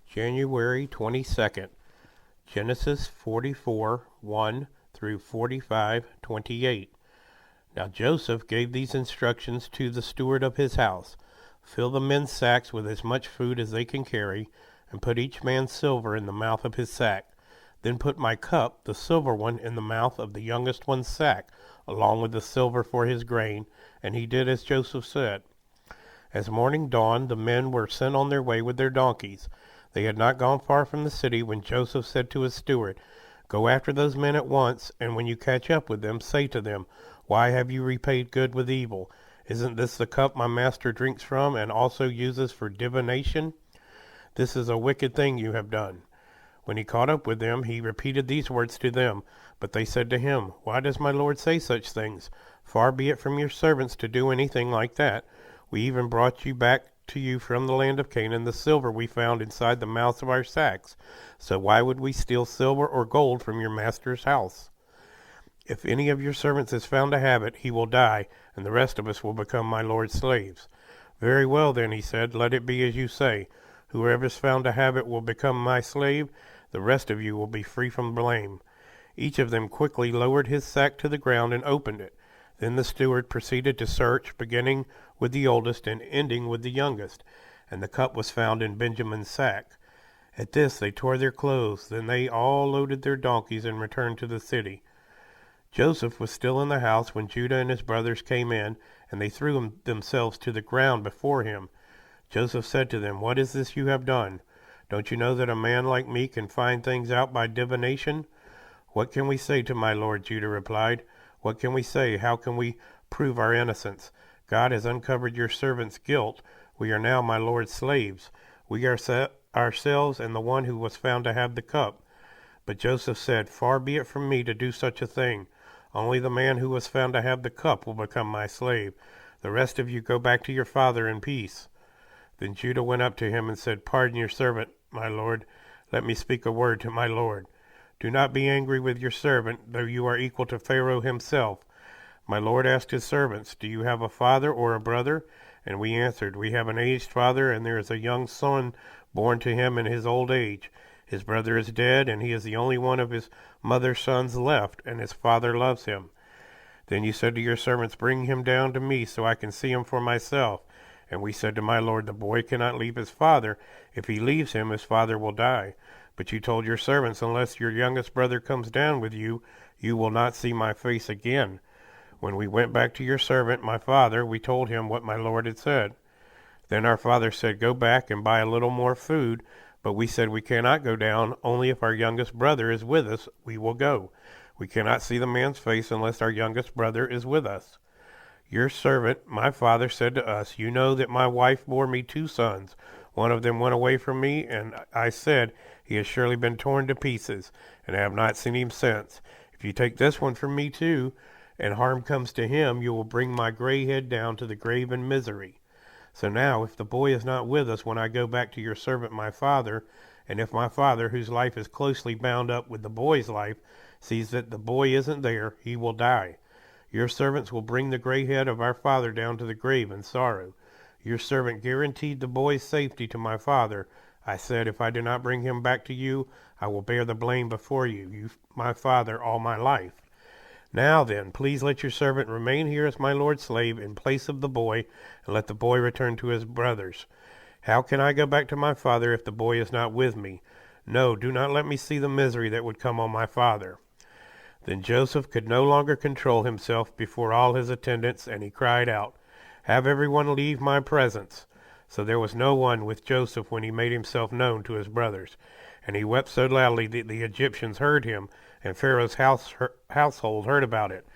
January 22nd, Genesis 44, 1 through 45:28. Now Joseph gave these instructions to the steward of his house. Fill the men's sacks with as much food as they can carry, and put each man's silver in the mouth of his sack. Then put my cup, the silver one, in the mouth of the youngest one's sack, along with the silver for his grain. And he did as Joseph said. As morning dawned, the men were sent on their way with their donkeys. They had not gone far from the city when Joseph said to his steward, "Go after those men at once, and when you catch up with them, say to them, 'Why have you repaid good with evil? Isn't this the cup my master drinks from and also uses for divination? This is a wicked thing you have done.'" When he caught up with them, he repeated these words to them. But they said to him, "Why does my lord say such things? Far be it from your servants to do anything like that. We even brought you back to you from the land of Canaan the silver we found inside the mouths of our sacks. So why would we steal silver or gold from your master's house? If any of your servants is found to have it, he will die, and the rest of us will become my lord's slaves." "Very well, then," he said, "let it be as you say. Whoever is found to have it will become my slave. The rest of you will be free from blame." Each of them quickly lowered his sack to the ground and opened it. Then the steward proceeded to search, beginning with the oldest and ending with the youngest, and the cup was found in Benjamin's sack. At this they tore their clothes. Then they all loaded their donkeys and returned to the city. Joseph was still in the house when Judah and his brothers came in, and they threw themselves to the ground before him. Joseph said to them, "What is this you have done? Don't you know that a man like me can find things out by divination?" "What can we say to my lord?" Judah replied. "What can we say? How can we prove our innocence? God has uncovered your servant's guilt. We are now my lord's slaves, we ourselves and the one who was found to have the cup." But Joseph said, "Far be it from me to do such a thing. Only the man who was found to have the cup will become my slave. The rest of you go back to your father in peace." Then Judah went up to him and said, "Pardon your servant, my lord. Let me speak a word to my lord. Do not be angry with your servant, though you are equal to Pharaoh himself. My lord asked his servants, 'Do you have a father or a brother?' And we answered, 'We have an aged father, and there is a young son born to him in his old age. His brother is dead, and he is the only one of his mother's sons left, and his father loves him.' Then you said to your servants, 'Bring him down to me so I can see him for myself.' And we said to my lord, 'The boy cannot leave his father. If he leaves him, his father will die.' But you told your servants, 'Unless your youngest brother comes down with you, you will not see my face again.' When we went back to your servant, my father, we told him what my lord had said. Then our father said, 'Go back and buy a little more food.' But we said, 'We cannot go down. Only if our youngest brother is with us, we will go. We cannot see the man's face unless our youngest brother is with us.' Your servant, my father, said to us, 'You know that my wife bore me 2 sons. One of them went away from me, and I said, "He has surely been torn to pieces," and I have not seen him since. If you take this one from me too, and harm comes to him, you will bring my gray head down to the grave in misery. So now, if the boy is not with us when I go back to your servant my father, and if my father, whose life is closely bound up with the boy's life, sees that the boy isn't there, he will die. Your servants will bring the gray head of our father down to the grave in sorrow. Your servant guaranteed the boy's safety to my father. I said, if I do not bring him back to you, I will bear the blame before you, my father, all my life. Now then, please let your servant remain here as my lord's slave in place of the boy, and let the boy return to his brothers. How can I go back to my father if the boy is not with me? No, do not let me see the misery that would come on my father." Then Joseph could no longer control himself before all his attendants, and he cried out, "Have everyone leave my presence." So there was no one with Joseph when he made himself known to his brothers. And he wept so loudly that the Egyptians heard him, and Pharaoh's household heard about it.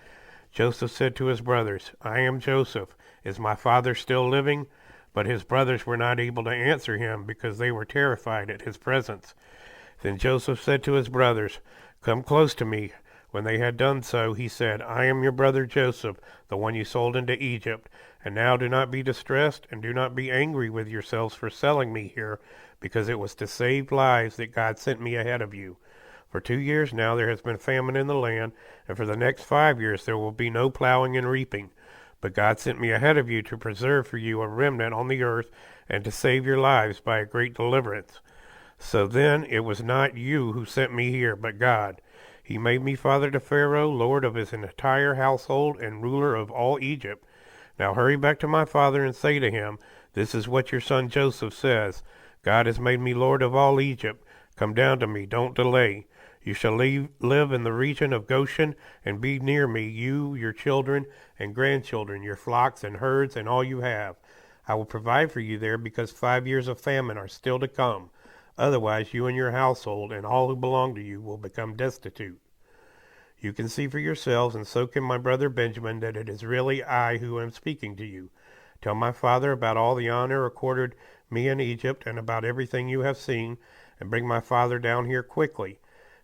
Joseph said to his brothers, "I am Joseph. Is my father still living?" But his brothers were not able to answer him, because they were terrified at his presence. Then Joseph said to his brothers, "Come close to me." When they had done so, he said, "I am your brother Joseph, the one you sold into Egypt. And now do not be distressed, and do not be angry with yourselves for selling me here, because it was to save lives that God sent me ahead of you. For 2 years now there has been famine in the land, and for the next 5 years there will be no plowing and reaping. But God sent me ahead of you to preserve for you a remnant on the earth, and to save your lives by a great deliverance." So then it was not you who sent me here, but God. He made me father to Pharaoh, lord of his entire household, and ruler of all Egypt. Now hurry back to my father and say to him, this is what your son Joseph says. God has made me lord of all Egypt. Come down to me, don't delay. You shall live in the region of Goshen and be near me, you, your children and grandchildren, your flocks and herds, and all you have. I will provide for you there because 5 years of famine are still to come. Otherwise, you and your household and all who belong to you will become destitute. You can see for yourselves, and so can my brother Benjamin, that it is really I who am speaking to you. Tell my father about all the honor accorded me in Egypt and about everything you have seen, and bring my father down here quickly.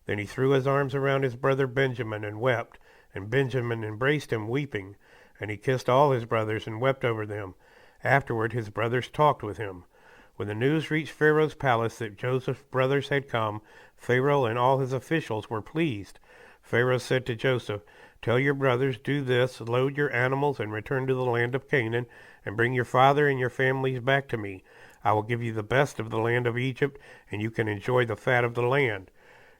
Then he threw his arms around his brother Benjamin and wept, and Benjamin embraced him weeping, and he kissed all his brothers and wept over them. Afterward his brothers talked with him. When the news reached Pharaoh's palace that Joseph's brothers had come, Pharaoh and all his officials were pleased. Pharaoh said to Joseph, tell your brothers, do this, load your animals and return to the land of Canaan, and bring your father and your families back to me. I will give you the best of the land of Egypt, and you can enjoy the fat of the land.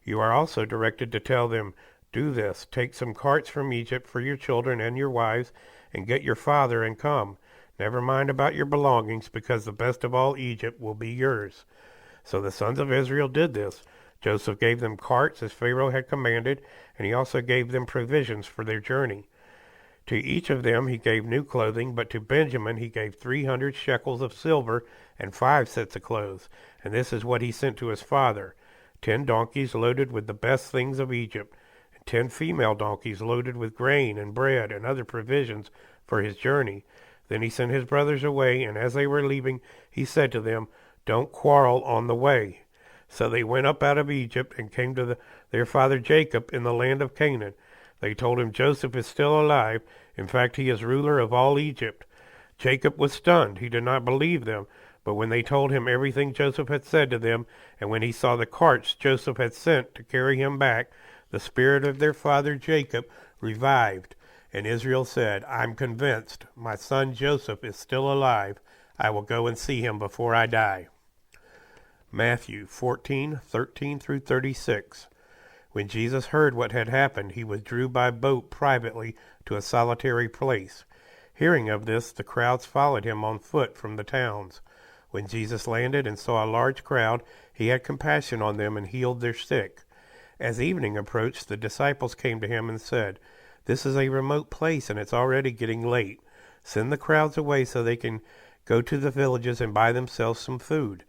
You are also directed to tell them, do this, take some carts from Egypt for your children and your wives, and get your father and come. Never mind about your belongings, because the best of all Egypt will be yours. So the sons of Israel did this. Joseph gave them carts as Pharaoh had commanded, and he also gave them provisions for their journey. To each of them he gave new clothing, but to Benjamin he gave 300 shekels of silver and 5 sets of clothes, and this is what he sent to his father: 10 donkeys loaded with the best things of Egypt, and 10 female donkeys loaded with grain and bread and other provisions for his journey. Then he sent his brothers away, and as they were leaving, he said to them, don't quarrel on the way. So they went up out of Egypt and came to their father Jacob in the land of Canaan. They told him, Joseph is still alive. In fact, he is ruler of all Egypt. Jacob was stunned. He did not believe them. But when they told him everything Joseph had said to them, and when he saw the carts Joseph had sent to carry him back, the spirit of their father Jacob revived. And Israel said, I'm convinced my son Joseph is still alive. I will go and see him before I die. Matthew 14:13 through 36. When Jesus heard what had happened, he withdrew by boat privately to a solitary place. Hearing of this, the crowds followed him on foot from the towns. When Jesus landed and saw a large crowd, he had compassion on them and healed their sick. As evening approached, the disciples came to him and said, this is a remote place and it's already getting late. Send the crowds away so they can go to the villages and buy themselves some food.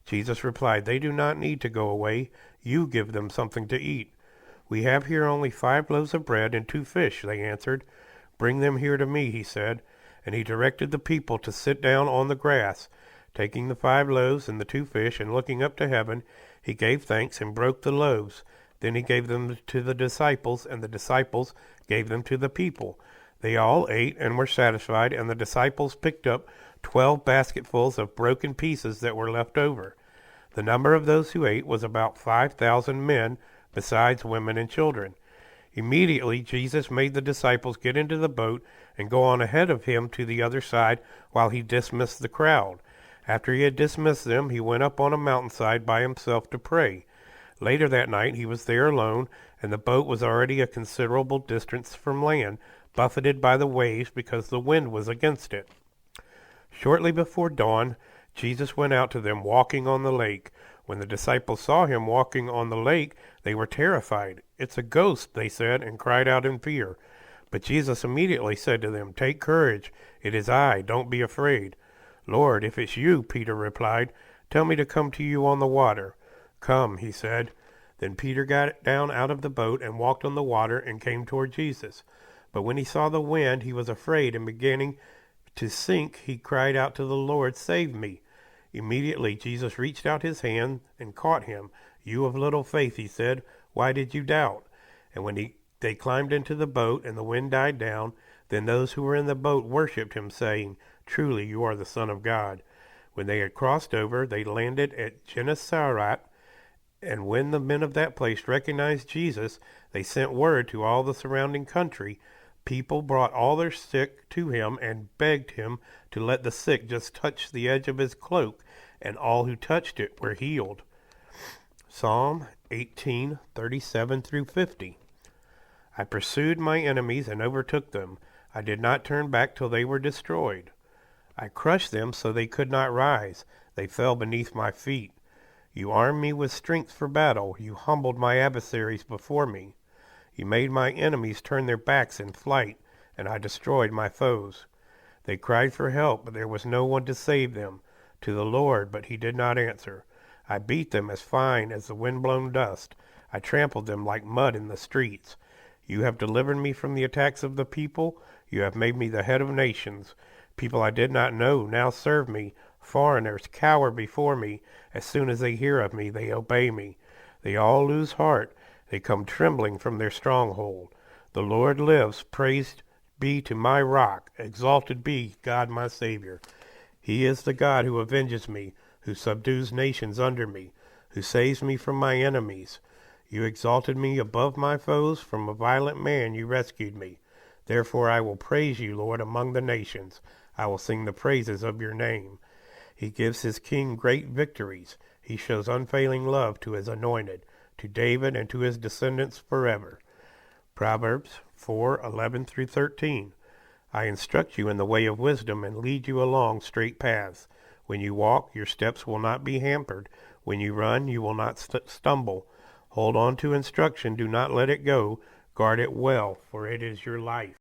Jesus replied, they do not need to go away. You give them something to eat. We have here only 5 loaves of bread and 2 fish, they answered. Bring them here to me, he said. And he directed the people to sit down on the grass. Taking the 5 loaves and the 2 fish and looking up to heaven, he gave thanks and broke the loaves. Then he gave them to the disciples, and the disciples gave them to the people. They all ate and were satisfied, and the disciples picked up 12 basketfuls of broken pieces that were left over. The number of those who ate was about 5,000 men, besides women and children. Immediately Jesus made the disciples get into the boat and go on ahead of him to the other side while he dismissed the crowd. After he had dismissed them, he went up on a mountainside by himself to pray. Later that night he was there alone, and the boat was already a considerable distance from land, buffeted by the waves because the wind was against it. Shortly before dawn, Jesus went out to them walking on the lake. When the disciples saw him walking on the lake, they were terrified. It's a ghost, they said, and cried out in fear. But Jesus immediately said to them, take courage, it is I, don't be afraid. Lord, if it's you, Peter replied, tell me to come to you on the water. Come, he said. Then Peter got down out of the boat and walked on the water and came toward Jesus. But when he saw the wind, he was afraid, and beginning to sink, he cried out to the Lord, save me. Immediately Jesus reached out his hand and caught him. You of little faith, he said, why did you doubt? And when they climbed into the boat and the wind died down, then those who were in the boat worshipped him, saying, truly you are the Son of God. When they had crossed over, they landed at Gennesaret, and when the men of that place recognized Jesus, they sent word to all the surrounding country. People brought all their sick to him and begged him to let the sick just touch the edge of his cloak, and all who touched it were healed. Psalm 18:37 through 50. I pursued my enemies and overtook them. I did not turn back till they were destroyed. I crushed them so they could not rise. They fell beneath my feet. You armed me with strength for battle. You humbled my adversaries before me. You made my enemies turn their backs in flight, and I destroyed my foes. They cried for help, but there was no one to save them. To the Lord, but he did not answer. I beat them as fine as the wind-blown dust. I trampled them like mud in the streets. You have delivered me from the attacks of the people. You have made me the head of nations. People I did not know now serve me. Foreigners cower before me. As soon as they hear of me, they obey me. They all lose heart. They come trembling from their stronghold. The Lord lives. Praised be to my rock. Exalted be God my Savior. He is the God who avenges me, who subdues nations under me, who saves me from my enemies. You exalted me above my foes. From a violent man you rescued me. Therefore I will praise you, Lord, among the nations. I will sing the praises of your name. He gives his king great victories. He shows unfailing love to his anointed, to David and to his descendants forever. Proverbs 4:11 through 13. I instruct you in the way of wisdom and lead you along straight paths. When you walk, your steps will not be hampered. When you run, you will not stumble. Hold on to instruction. Do not let it go. Guard it well, for it is your life.